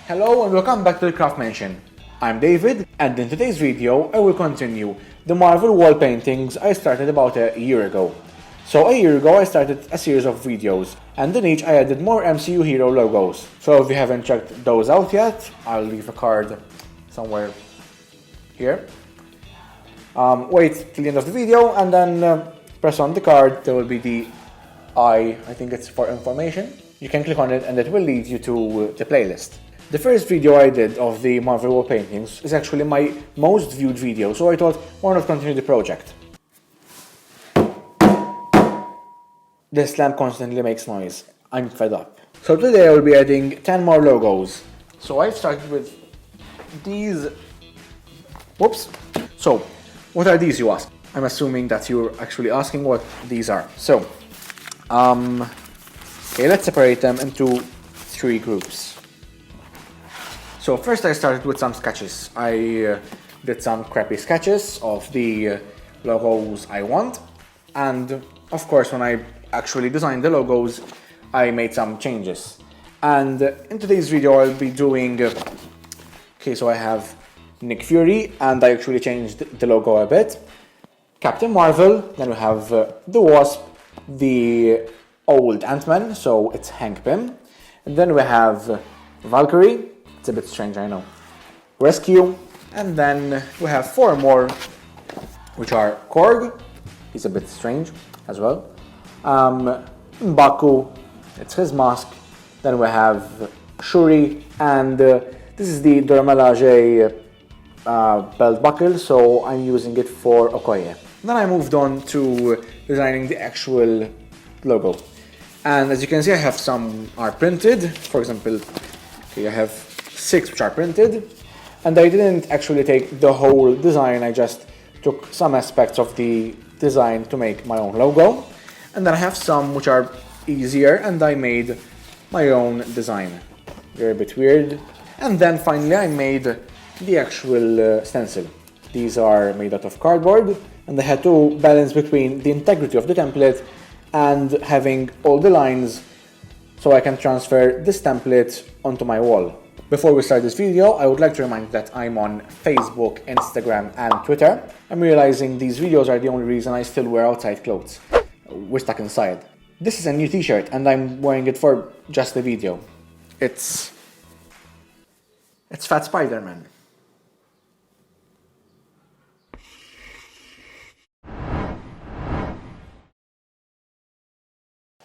Hello and welcome back to the Craft Mansion. I'm David, and in today's video I will continue the Marvel wall paintings I started about a year ago. So a year ago I started a series of videos, and in each I added more MCU hero logos. So if you haven't checked those out yet, I'll leave a card somewhere here. Wait till the end of the video and then press on the card. There will be the I think it's for information. You can click on it and it will lead you to the playlist. The first video I did of the Marvel wall paintings is actually my most viewed video, so I thought, why not continue the project? This lamp constantly makes noise. I'm fed up. So today I will be adding 10 more logos. So I've started with these. Whoops. So, what are these, you ask? I'm assuming that you're actually asking what these are. So, okay, let's separate them into 3 groups. So first I started with some sketches. I did some crappy sketches of the logos I want, and of course when I actually designed the logos I made some changes. And in today's video I'll be doing, okay, so I have Nick Fury, and I actually changed the logo a bit. Captain Marvel, then we have the Wasp, the old Ant-Man, so it's Hank Pym. And then we have Valkyrie. It's a bit strange, I know. Rescue, and then we have 4 more, which are Korg, he's a bit strange as well. M'Baku, it's his mask. Then we have Shuri, and this is the Dermalage belt buckle, so I'm using it for Okoye. Then I moved on to designing the actual logo. And as you can see, I have some are printed. For example, okay, I have 6 which are printed, and I didn't actually take the whole design, I just took some aspects of the design to make my own logo. And then I have some which are easier, and I made my own design. They're a bit weird. And then finally I made the actual stencil. These are made out of cardboard, and I had to balance between the integrity of the template and having all the lines so I can transfer this template onto my wall. Before we start this video, I would like to remind you that I'm on Facebook, Instagram and Twitter. I'm realizing these videos are the only reason I still wear outside clothes. We're stuck inside. This is a new t-shirt and I'm wearing it for just the video. It's Fat Spider-Man.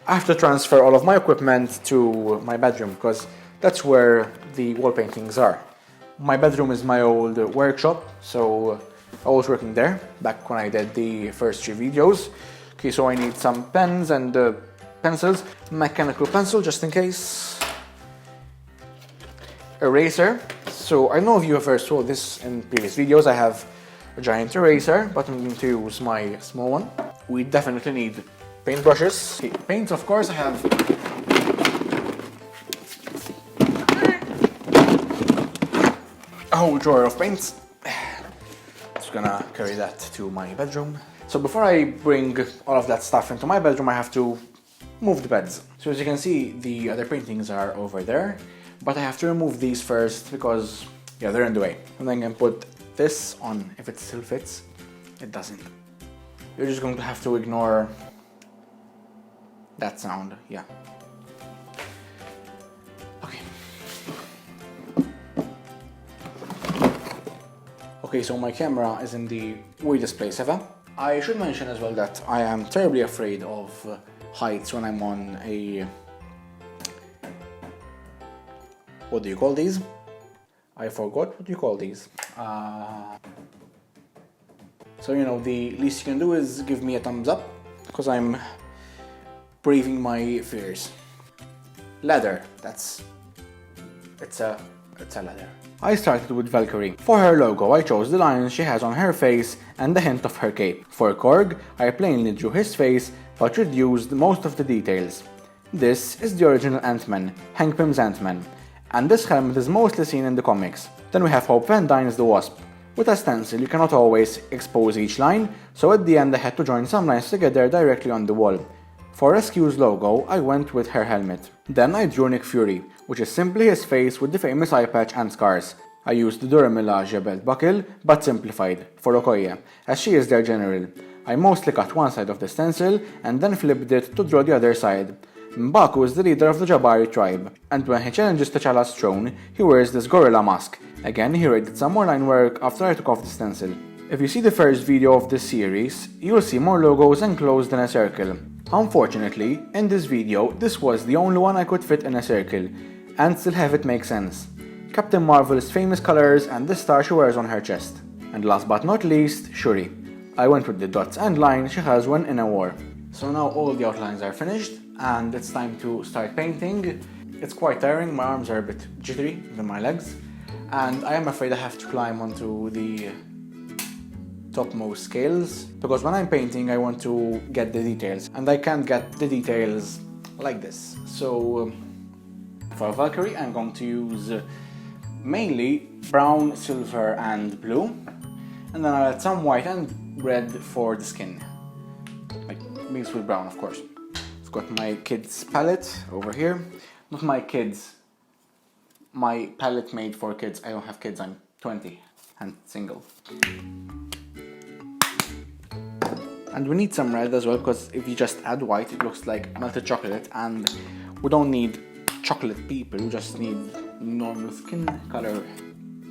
I have to transfer all of my equipment to my bedroom because that's where the wall paintings are. My bedroom is my old workshop, so I was working there back when I did the first 3 videos. Okay, so I need some pens and pencils, mechanical pencil just in case, eraser. So I know if you have saw this in previous videos, I have a giant eraser, but I'm going to use my small one. We definitely need paintbrushes. Okay, paints, of course, I have a whole drawer of paints. Just gonna carry that to my bedroom. So before I bring all of that stuff into my bedroom, I have to move the beds. So as you can see, the other paintings are over there, but I have to remove these first because, yeah, they're in the way. And then I can put this on if it still fits. It doesn't. You're just going to have to ignore that sound, yeah. Okay, so my camera is in the weirdest place ever. I should mention as well that I am terribly afraid of heights when I'm on a... What do you call these? I forgot what you call these. So, you know, the least you can do is give me a thumbs up, because I'm braving my fears. Ladder, it's a ladder. I started with Valkyrie. For her logo, I chose the lines she has on her face and the hint of her cape. For Korg, I plainly drew his face, but reduced most of the details. This is the original Ant-Man, Hank Pym's Ant-Man, and this helmet is mostly seen in the comics. Then we have Hope Van Dyne's The Wasp. With a stencil, you cannot always expose each line, so at the end I had to join some lines together directly on the wall. For Rescue's logo, I went with her helmet. Then I drew Nick Fury, which is simply his face with the famous eye patch and scars. I used the Dura belt buckle, but simplified, for Okoye, as she is their general. I mostly cut one side of the stencil and then flipped it to draw the other side. M'Baku is the leader of the Jabari tribe, and when he challenges T'Challa's throne, he wears this gorilla mask. Again, here I did some more line work after I took off the stencil. If you see the first video of this series, you will see more logos enclosed in a circle. Unfortunately, in this video, this was the only one I could fit in a circle, and still have it make sense. Captain Marvel's famous colors and the star she wears on her chest. And last but not least, Shuri. I went with the dots and lines she has when in a war. So now all the outlines are finished, and it's time to start painting. It's quite tiring, my arms are a bit jittery than my legs, and I am afraid I have to climb onto the topmost scales, because when I'm painting I want to get the details, and I can't get the details like this. So for Valkyrie I'm going to use mainly brown, silver and blue, and then I'll add some white and red for the skin, like mixed with brown of course. I've got my kids palette over here, not my kids, my palette made for kids. I don't have kids, I'm 20 and single. And we need some red as well, because if you just add white it looks like melted chocolate, and we don't need chocolate people, we just need normal skin color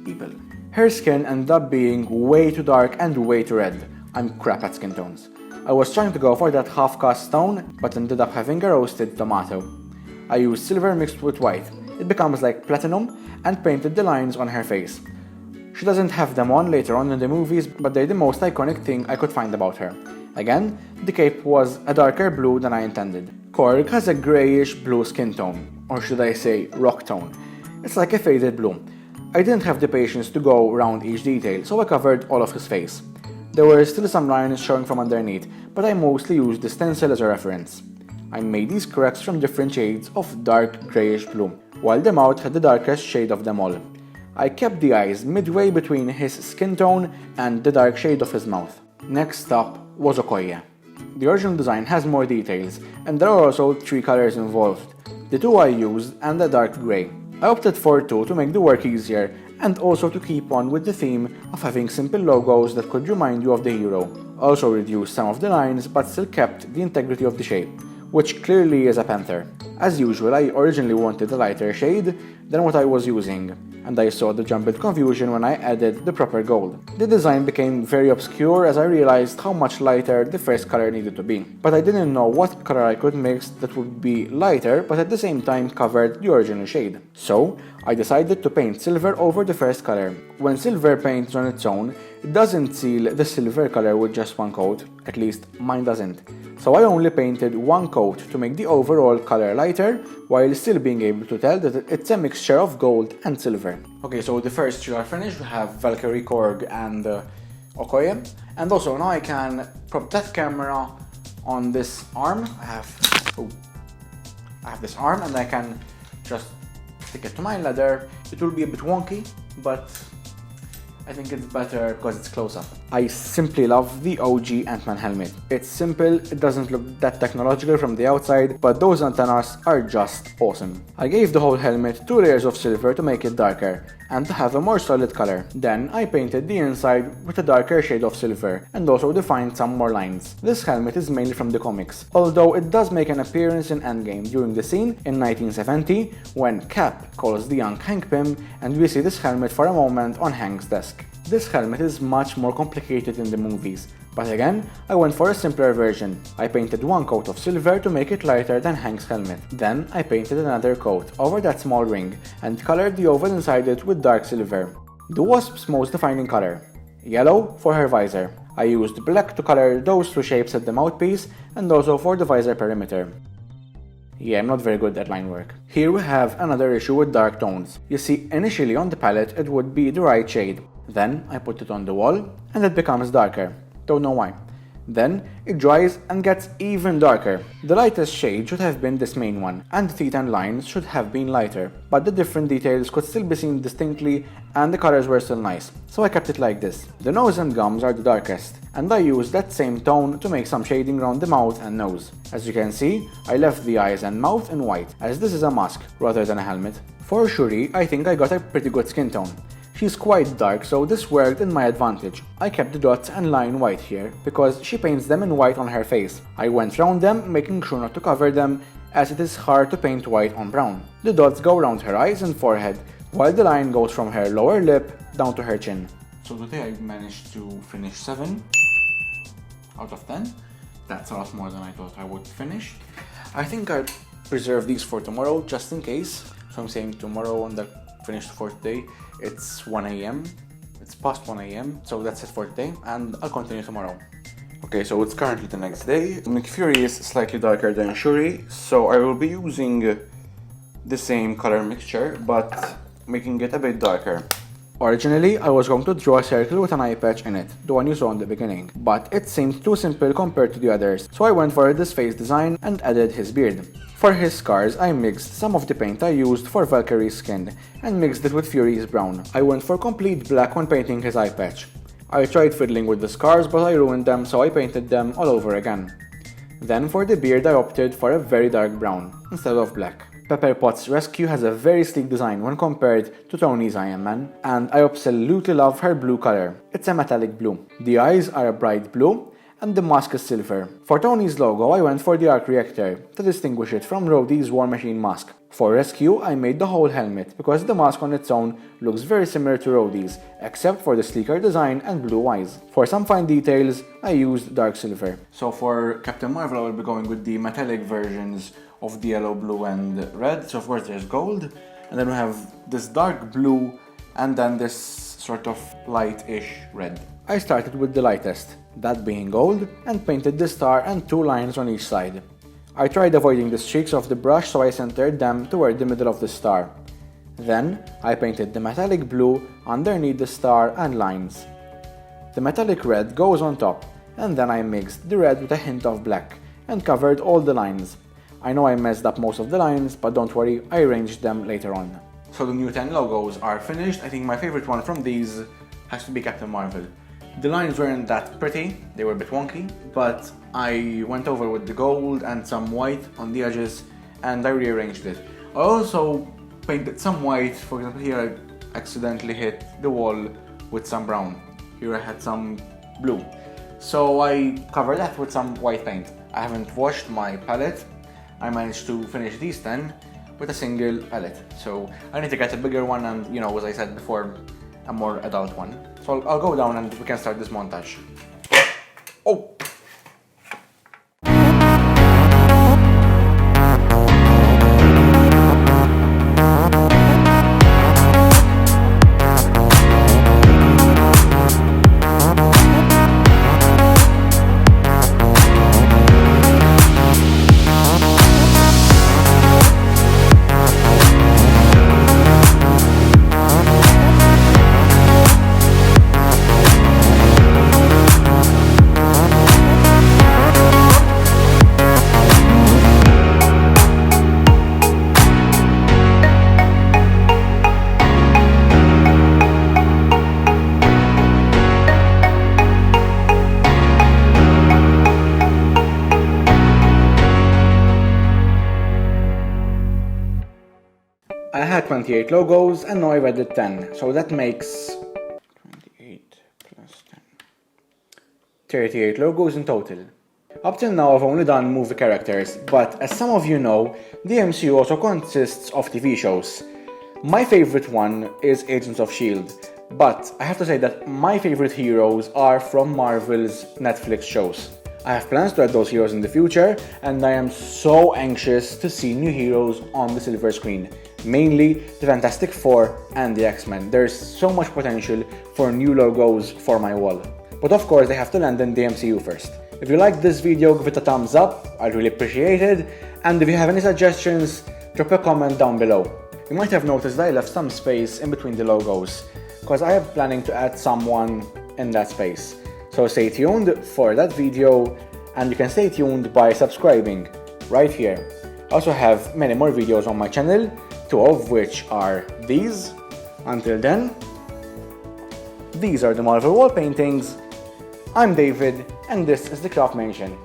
people. Her skin ended up being way too dark and way too red. I'm crap at skin tones. I was trying to go for that half-cast tone, but ended up having a roasted tomato. I used silver mixed with white. It becomes like platinum, and painted the lines on her face. She doesn't have them on later on in the movies, but they're the most iconic thing I could find about her. Again, the cape was a darker blue than I intended. Korg has a greyish blue skin tone, or should I say rock tone. It's like a faded blue. I didn't have the patience to go around each detail, so I covered all of his face. There were still some lines showing from underneath, but I mostly used the stencil as a reference. I made these cracks from different shades of dark greyish blue, while the mouth had the darkest shade of them all. I kept the eyes midway between his skin tone and the dark shade of his mouth. Next up was Okoye. The original design has more details, and there are also 3 colors involved, the 2 I used and the dark grey. I opted for 2 to make the work easier, and also to keep on with the theme of having simple logos that could remind you of the hero. Also reduced some of the lines but still kept the integrity of the shape, which clearly is a panther. As usual, I originally wanted a lighter shade than what I was using, and I saw the jumbled confusion when I added the proper gold. The design became very obscure as I realized how much lighter the first color needed to be, but I didn't know what color I could mix that would be lighter but at the same time covered the original shade. So I decided to paint silver over the first color. When silver paints on its own, it doesn't seal the silver color with just one coat, at least mine doesn't. So I only painted 1 coat to make the overall color lighter, while still being able to tell that it's a mixture of gold and silver. Okay, so the first 2 are finished. We have Valkyrie, Korg and Okoye. And also now I can prop that camera on this arm. I have this arm, and I can just stick it to my ladder. It will be a bit wonky, but I think it's better because it's close up. I simply love the OG Ant-Man helmet. It's simple, it doesn't look that technological from the outside, but those antennas are just awesome. I gave the whole helmet 2 layers of silver to make it darker, and to have a more solid color. Then I painted the inside with a darker shade of silver, and also defined some more lines. This helmet is mainly from the comics, although it does make an appearance in Endgame during the scene in 1970 when Cap calls the young Hank Pym, and we see this helmet for a moment on Hank's desk. This helmet is much more complicated in the movies, but again, I went for a simpler version. I painted 1 coat of silver to make it lighter than Hank's helmet. Then I painted another coat over that small ring and colored the oval inside it with dark silver. The Wasp's most defining color, yellow for her visor. I used black to color those 2 shapes at the mouthpiece and also for the visor perimeter. Yeah, I'm not very good at line work. Here we have another issue with dark tones. You see, initially on the palette it would be the right shade. Then I put it on the wall and it becomes darker. Don't know why. Then it dries and gets even darker. The lightest shade should have been this main one, and the teeth and lines should have been lighter, but the different details could still be seen distinctly and the colors were still nice, so I kept it like this. The nose and gums are the darkest, and I used that same tone to make some shading around the mouth and nose. As you can see, I left the eyes and mouth in white, as this is a mask rather than a helmet. For Shuri, I think I got a pretty good skin tone. She's quite dark, so this worked in my advantage. I kept the dots and line white here, because she paints them in white on her face. I went round them, making sure not to cover them, as it is hard to paint white on brown. The dots go around her eyes and forehead, while the line goes from her lower lip down to her chin. So today I managed to finish 7 out of 10. That's a lot more than I thought I would finish. I think I'll preserve these for tomorrow, just in case. So I'm saying tomorrow on the finished for today. It's 1 AM. It's past 1 AM, so that's it for today, and I'll continue tomorrow. Okay, so it's currently the next day. McFury is slightly darker than Shuri, so I will be using the same color mixture, but making it a bit darker. Originally, I was going to draw a circle with an eye patch in it, the one you saw in the beginning, but it seemed too simple compared to the others, so I went for this face design and added his beard. For his scars, I mixed some of the paint I used for Valkyrie's skin, and mixed it with Fury's brown. I went for complete black when painting his eye patch. I tried fiddling with the scars, but I ruined them, so I painted them all over again. Then for the beard, I opted for a very dark brown, instead of black. Pepper Potts' Rescue has a very sleek design when compared to Tony's Iron Man, and I absolutely love her blue color. It's a metallic blue. The eyes are a bright blue, and the mask is silver. For Tony's logo, I went for the arc reactor to distinguish it from Rhodey's War Machine mask. For Rescue, I made the whole helmet, because the mask on its own looks very similar to Rhodey's, except for the sleeker design and blue eyes. For some fine details, I used dark silver. So for Captain Marvel, I will be going with the metallic versions of the yellow, blue and red. So of course there's gold, and then we have this dark blue, and then this sort of light-ish red. I started with the lightest, that being gold, and painted the star and 2 lines on each side. I tried avoiding the streaks of the brush, so I centered them toward the middle of the star. Then, I painted the metallic blue underneath the star and lines. The metallic red goes on top, and then I mixed the red with a hint of black, and covered all the lines. I know I messed up most of the lines, but don't worry, I arranged them later on. So the new 10 logos are finished. I think my favorite one from these has to be Captain Marvel. The lines weren't that pretty, they were a bit wonky, but I went over with the gold and some white on the edges, and I rearranged it. I also painted some white. For example, here I accidentally hit the wall with some brown. Here I had some blue. So I covered that with some white paint. I haven't washed my palette. I managed to finish these 10 with a single palette. So I need to get a bigger one and, you know, as I said before, a more adult one. So I'll go down and we can start this montage. Oh! I had 28 logos and now I've added 10, so that makes 28 plus 10. 38 logos in total. Up till now I've only done movie characters, but as some of you know, the MCU also consists of TV shows. My favorite one is Agents of S.H.I.E.L.D., but I have to say that my favorite heroes are from Marvel's Netflix shows. I have plans to add those heroes in the future, and I am so anxious to see new heroes on the silver screen. Mainly the Fantastic Four and the X-Men. There's so much potential for new logos for my wall. But of course they have to land in the MCU first. If you liked this video, give it a thumbs up, I'd really appreciate it. And if you have any suggestions, drop a comment down below. You might have noticed that I left some space in between the logos, because I am planning to add someone in that space. So stay tuned for that video, and you can stay tuned by subscribing right here. I also have many more videos on my channel, 2 of which are these. Until then, these are the Marvel wall paintings. I'm David, and this is the Craft Mansion.